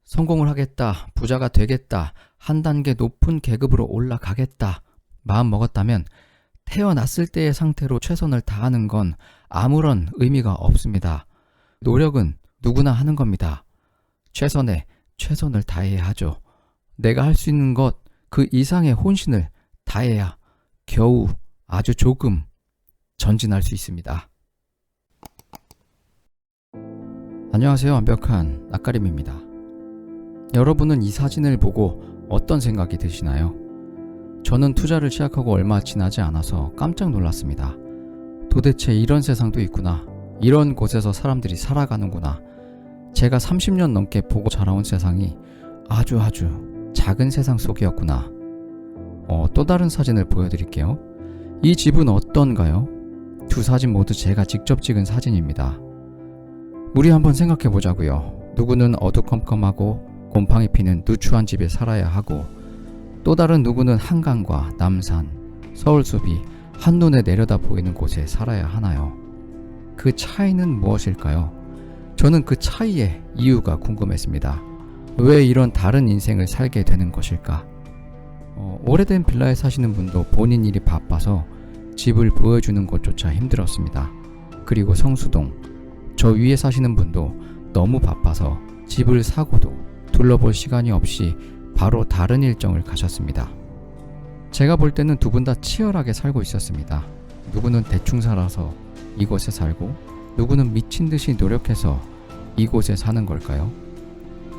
성공을 하겠다, 부자가 되겠다, 한 단계 높은 계급으로 올라가겠다 마음 먹었다면 태어났을 때의 상태로 최선을 다하는 건 아무런 의미가 없습니다. 노력은 누구나 하는 겁니다. 최선에 최선을 다해야 하죠. 내가 할 수 있는 것 그 이상의 혼신을 다해야 겨우 아주 조금 전진할 수 있습니다. 안녕하세요. 완벽한 낯가림입니다. 여러분은 이 사진을 보고 어떤 생각이 드시나요? 저는 투자를 시작하고 얼마 지나지 않아서 깜짝 놀랐습니다. 도대체 이런 세상도 있구나. 이런 곳에서 사람들이 살아가는구나. 제가 30년 넘게 보고 자라온 세상이 아주 작은 세상 속이었구나. 또 다른 사진을 보여드릴게요. 이 집은 어떤가요? 두 사진 모두 제가 직접 찍은 사진입니다. 우리 한번 생각해 보자고요. 누구는 어두컴컴하고 곰팡이 피는 누추한 집에 살아야 하고, 또 다른 누구는 한강과 남산, 서울숲이 한눈에 내려다 보이는 곳에 살아야 하나요? 그 차이는 무엇일까요? 저는 그 차이의 이유가 궁금했습니다. 왜 이런 다른 인생을 살게 되는 것일까? 오래된 빌라에 사시는 분도 본인 일이 바빠서 집을 보여주는 것조차 힘들었습니다. 그리고 성수동, 저 위에 사시는 분도 너무 바빠서 집을 사고도 둘러볼 시간이 없이 바로 다른 일정을 가셨습니다. 제가 볼 때는 두 분 다 치열하게 살고 있었습니다. 누구는 대충 살아서 이곳에 살고, 누구는 미친 듯이 노력해서 이곳에 사는 걸까요?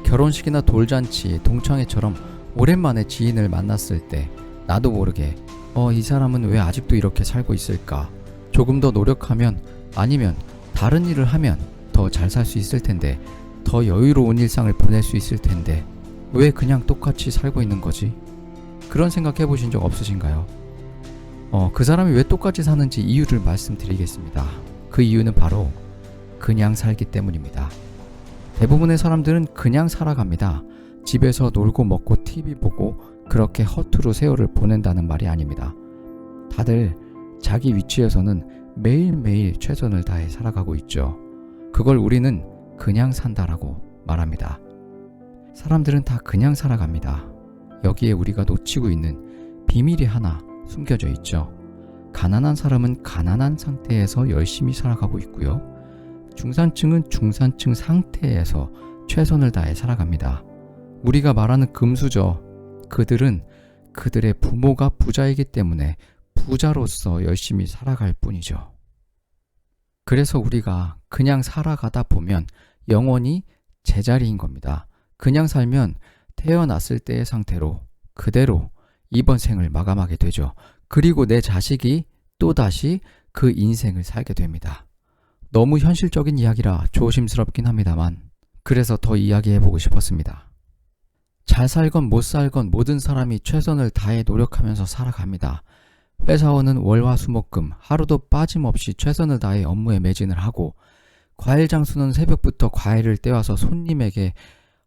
결혼식이나 돌잔치, 동창회처럼 오랜만에 지인을 만났을 때 나도 모르게 이 사람은 왜 아직도 이렇게 살고 있을까? 조금 더 노력하면, 아니면 다른 일을 하면 더 잘 살 수 있을 텐데, 더 여유로운 일상을 보낼 수 있을 텐데 왜 그냥 똑같이 살고 있는 거지? 그런 생각 해보신 적 없으신가요? 그 사람이 왜 똑같이 사는지 이유를 말씀드리겠습니다. 그 이유는 바로 그냥 살기 때문입니다. 대부분의 사람들은 그냥 살아갑니다. 집에서 놀고 먹고 TV 보고 그렇게 허투루 세월을 보낸다는 말이 아닙니다. 다들 자기 위치에서는 매일매일 최선을 다해 살아가고 있죠. 그걸 우리는 그냥 산다라고 말합니다. 사람들은 다 그냥 살아갑니다. 여기에 우리가 놓치고 있는 비밀이 하나 숨겨져 있죠. 가난한 사람은 가난한 상태에서 열심히 살아가고 있고요. 중산층은 중산층 상태에서 최선을 다해 살아갑니다. 우리가 말하는 금수저, 그들은 그들의 부모가 부자이기 때문에 부자로서 열심히 살아갈 뿐이죠. 그래서 우리가 그냥 살아가다 보면 영원히 제자리인 겁니다. 그냥 살면 태어났을 때의 상태로 그대로 이번 생을 마감하게 되죠. 그리고 내 자식이 또다시 그 인생을 살게 됩니다. 너무 현실적인 이야기라 조심스럽긴 합니다만, 그래서 더 이야기해보고 싶었습니다. 잘 살건 못 살건 모든 사람이 최선을 다해 노력하면서 살아갑니다. 회사원은 월화수목금 하루도 빠짐없이 최선을 다해 업무에 매진을 하고, 과일 장수는 새벽부터 과일을 떼와서 손님에게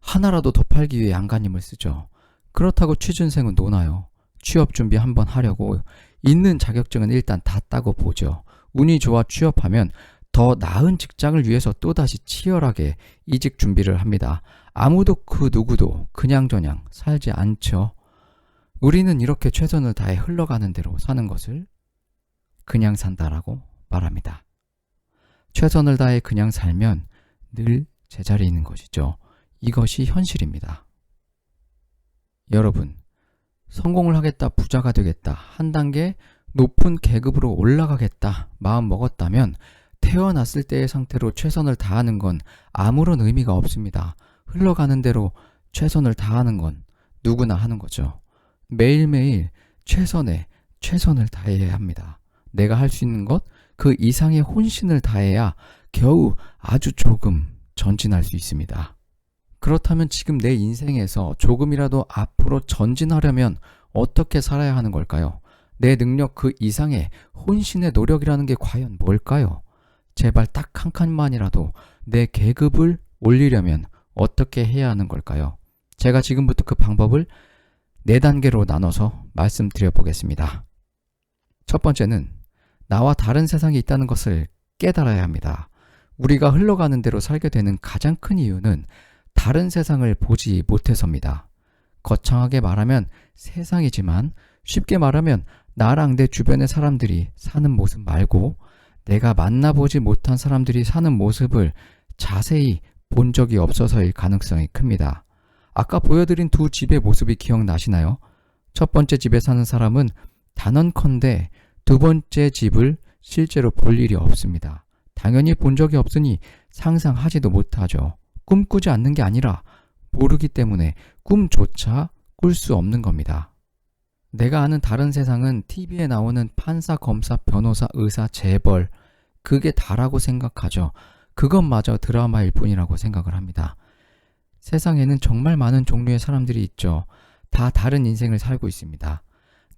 하나라도 더 팔기 위해 안간힘을 쓰죠. 그렇다고 취준생은 노나요. 취업 준비 한번 하려고 있는 자격증은 일단 다 따고 보죠. 운이 좋아 취업하면 더 나은 직장을 위해서 또다시 치열하게 이직 준비를 합니다. 아무도 그 누구도 그냥저냥 살지 않죠. 우리는 이렇게 최선을 다해 흘러가는 대로 사는 것을 그냥 산다라고 말합니다. 최선을 다해 그냥 살면 늘 제자리에 있는 것이죠. 이것이 현실입니다. 여러분, 성공을 하겠다, 부자가 되겠다, 한 단계 높은 계급으로 올라가겠다 마음 먹었다면 태어났을 때의 상태로 최선을 다하는 건 아무런 의미가 없습니다. 흘러가는 대로 최선을 다하는 건 누구나 하는 거죠. 매일매일 최선에 최선을 다해야 합니다. 내가 할 수 있는 것 그 이상의 혼신을 다해야 겨우 아주 조금 전진할 수 있습니다. 그렇다면 지금 내 인생에서 조금이라도 앞으로 전진하려면 어떻게 살아야 하는 걸까요? 내 능력 그 이상의 혼신의 노력이라는 게 과연 뭘까요? 제발 딱 한 칸만이라도 내 계급을 올리려면 어떻게 해야 하는 걸까요? 제가 지금부터 그 방법을 4단계로 나눠서 말씀드려 보겠습니다. 첫 번째는 나와 다른 세상이 있다는 것을 깨달아야 합니다. 우리가 흘러가는 대로 살게 되는 가장 큰 이유는 다른 세상을 보지 못해서입니다. 거창하게 말하면 세상이지만 쉽게 말하면 나랑 내 주변의 사람들이 사는 모습 말고 내가 만나보지 못한 사람들이 사는 모습을 자세히 본 적이 없어서일 가능성이 큽니다. 아까 보여드린 두 집의 모습이 기억나시나요? 첫 번째 집에 사는 사람은 단언컨대 두 번째 집을 실제로 볼 일이 없습니다. 당연히 본 적이 없으니 상상하지도 못하죠. 꿈꾸지 않는 게 아니라 모르기 때문에 꿈조차 꿀 수 없는 겁니다. 내가 아는 다른 세상은 TV에 나오는 판사, 검사, 변호사, 의사, 재벌, 그게 다라고 생각하죠. 그것마저 드라마일 뿐이라고 생각을 합니다. 세상에는 정말 많은 종류의 사람들이 있죠. 다 다른 인생을 살고 있습니다.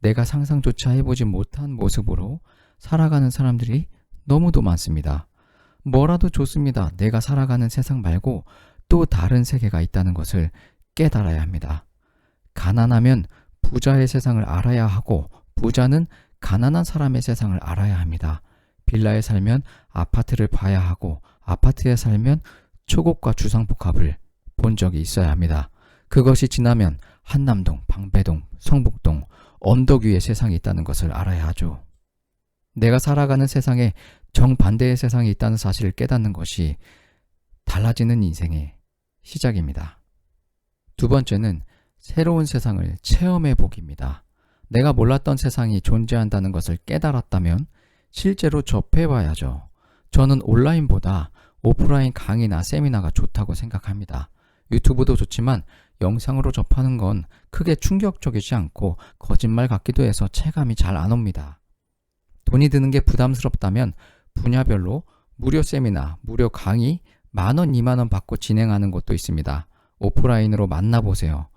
내가 상상조차 해보지 못한 모습으로 살아가는 사람들이 너무도 많습니다. 뭐라도 좋습니다. 내가 살아가는 세상 말고 또 다른 세계가 있다는 것을 깨달아야 합니다. 가난하면 부자의 세상을 알아야 하고 부자는 가난한 사람의 세상을 알아야 합니다. 빌라에 살면 아파트를 봐야 하고 아파트에 살면 초곡과 주상복합을 본 적이 있어야 합니다. 그것이 지나면 한남동, 방배동, 성북동, 언덕 위의 세상이 있다는 것을 알아야 하죠. 내가 살아가는 세상에 정반대의 세상이 있다는 사실을 깨닫는 것이 달라지는 인생의 시작입니다. 두 번째는 새로운 세상을 체험해 보기입니다. 내가 몰랐던 세상이 존재한다는 것을 깨달았다면 실제로 접해봐야죠. 저는 온라인보다 오프라인 강의나 세미나가 좋다고 생각합니다. 유튜브도 좋지만 영상으로 접하는 건 크게 충격적이지 않고 거짓말 같기도 해서 체감이 잘 안 옵니다. 돈이 드는 게 부담스럽다면 분야별로 무료 세미나, 무료 강의 10,000원, 20,000원 받고 진행하는 곳도 있습니다. 오프라인으로 만나보세요.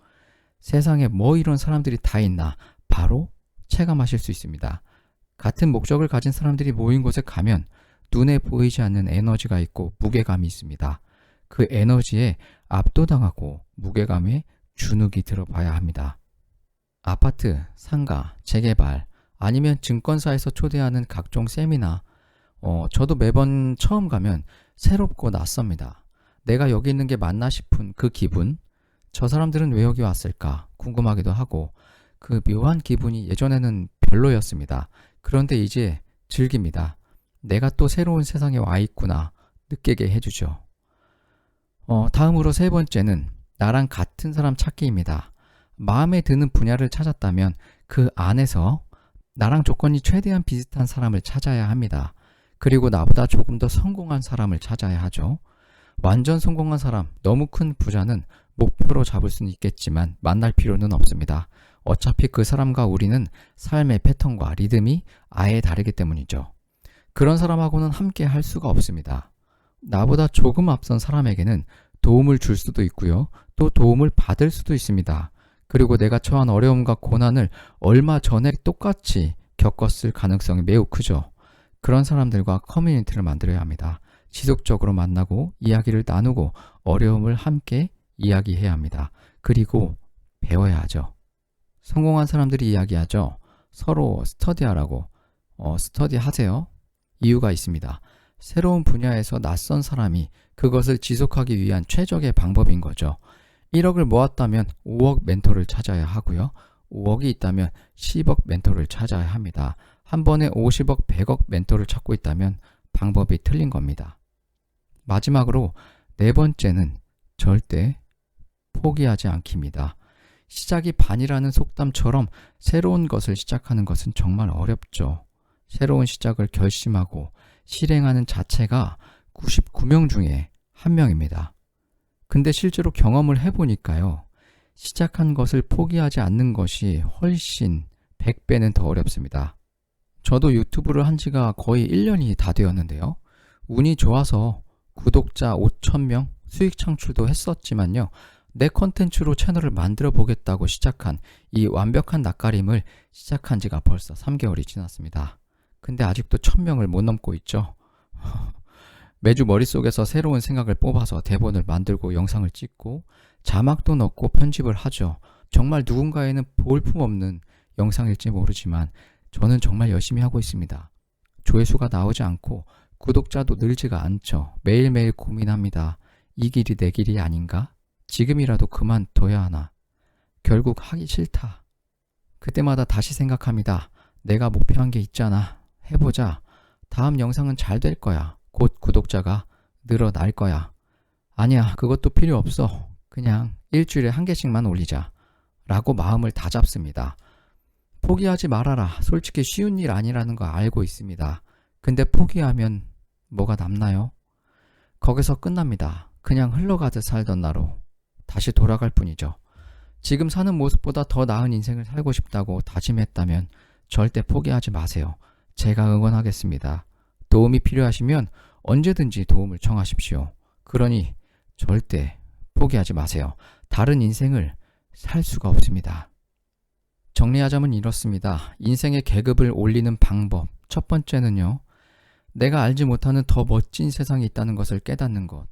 세상에 뭐 이런 사람들이 다 있나 바로 체감하실 수 있습니다. 같은 목적을 가진 사람들이 모인 곳에 가면 눈에 보이지 않는 에너지가 있고 무게감이 있습니다. 그 에너지에 압도당하고 무게감에 주눅이 들어봐야 합니다. 아파트, 상가, 재개발, 아니면 증권사에서 초대하는 각종 세미나, 저도 매번 처음 가면 새롭고 낯섭니다. 내가 여기 있는 게 맞나 싶은 그 기분, 저 사람들은 왜 여기 왔을까 궁금하기도 하고 그 묘한 기분이 예전에는 별로였습니다. 그런데 이제 즐깁니다. 내가 또 새로운 세상에 와 있구나 느끼게 해주죠. 다음으로 세 번째는 나랑 같은 사람 찾기입니다. 마음에 드는 분야를 찾았다면 그 안에서 나랑 조건이 최대한 비슷한 사람을 찾아야 합니다. 그리고 나보다 조금 더 성공한 사람을 찾아야 하죠. 완전 성공한 사람, 너무 큰 부자는 목표로 잡을 수는 있겠지만 만날 필요는 없습니다. 어차피 그 사람과 우리는 삶의 패턴과 리듬이 아예 다르기 때문이죠. 그런 사람하고는 함께 할 수가 없습니다. 나보다 조금 앞선 사람에게는 도움을 줄 수도 있고요. 또 도움을 받을 수도 있습니다. 그리고 내가 처한 어려움과 고난을 얼마 전에 똑같이 겪었을 가능성이 매우 크죠. 그런 사람들과 커뮤니티를 만들어야 합니다. 지속적으로 만나고 이야기를 나누고 어려움을 함께 이야기해야 합니다. 그리고 배워야 하죠. 성공한 사람들이 이야기하죠. 서로 스터디하라고. 스터디하세요. 이유가 있습니다. 새로운 분야에서 낯선 사람이 그것을 지속하기 위한 최적의 방법인 거죠. 1억을 모았다면 5억 멘토를 찾아야 하고요. 5억이 있다면 10억 멘토를 찾아야 합니다. 한 번에 50억, 100억 멘토를 찾고 있다면 방법이 틀린 겁니다. 마지막으로 네 번째는 절대 포기하지 않기입니다. 시작이 반이라는 속담처럼 새로운 것을 시작하는 것은 정말 어렵죠. 새로운 시작을 결심하고 실행하는 자체가 99명 중에 1명입니다. 근데 실제로 경험을 해보니까요. 시작한 것을 포기하지 않는 것이 훨씬 100배는 더 어렵습니다. 저도 유튜브를 한 지가 거의 1년이 다 되었는데요. 운이 좋아서 구독자 5,000명 수익 창출도 했었지만요. 내 컨텐츠로 채널을 만들어 보겠다고 시작한 이 완벽한 낯가림을 시작한 지가 벌써 3개월이 지났습니다. 근데 아직도 1,000명을 못 넘고 있죠. 매주 머릿속에서 새로운 생각을 뽑아서 대본을 만들고 영상을 찍고 자막도 넣고 편집을 하죠. 정말 누군가에는 볼품없는 영상일지 모르지만 저는 정말 열심히 하고 있습니다. 조회수가 나오지 않고 구독자도 늘지가 않죠. 매일매일 고민합니다. 이 길이 내 길이 아닌가? 지금이라도 그만둬야 하나? 결국 하기 싫다. 그때마다 다시 생각합니다. 내가 목표한 게 있잖아. 해보자. 다음 영상은 잘 될 거야. 곧 구독자가 늘어날 거야. 아니야, 그것도 필요 없어. 그냥 일주일에 한 개씩만 올리자. 라고 마음을 다잡습니다. 포기하지 말아라. 솔직히 쉬운 일 아니라는 거 알고 있습니다. 근데 포기하면 뭐가 남나요? 거기서 끝납니다. 그냥 흘러가듯 살던 나로 다시 돌아갈 뿐이죠. 지금 사는 모습보다 더 나은 인생을 살고 싶다고 다짐했다면 절대 포기하지 마세요. 제가 응원하겠습니다. 도움이 필요하시면 언제든지 도움을 청하십시오. 그러니 절대 포기하지 마세요. 다른 인생을 살 수가 없습니다. 정리하자면 이렇습니다. 인생의 계급을 올리는 방법. 첫 번째는요. 내가 알지 못하는 더 멋진 세상이 있다는 것을 깨닫는 것.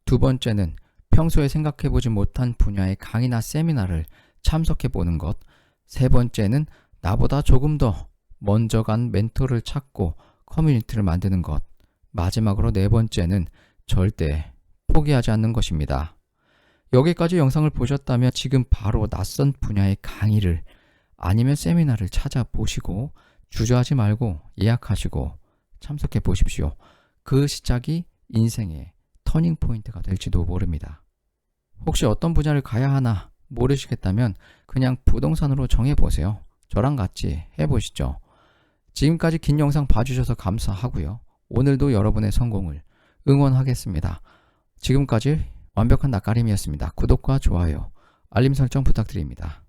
두 번째는 평소에 생각해보지 못한 분야의 강의나 세미나를 참석해보는 것. 세 번째는 나보다 조금 더 먼저 간 멘토를 찾고 커뮤니티를 만드는 것. 마지막으로 네 번째는 절대 포기하지 않는 것입니다. 여기까지 영상을 보셨다면 지금 바로 낯선 분야의 강의를 아니면 세미나를 찾아보시고 주저하지 말고 예약하시고 참석해 보십시오. 그 시작이 인생의 터닝 포인트가 될지도 모릅니다. 혹시 어떤 분야를 가야 하나 모르시겠다면 그냥 부동산으로 정해보세요. 저랑 같이 해보시죠. 지금까지 긴 영상 봐주셔서 감사하고요. 오늘도 여러분의 성공을 응원하겠습니다. 지금까지 완벽한 낯가림이었습니다. 구독과 좋아요, 알림 설정 부탁드립니다.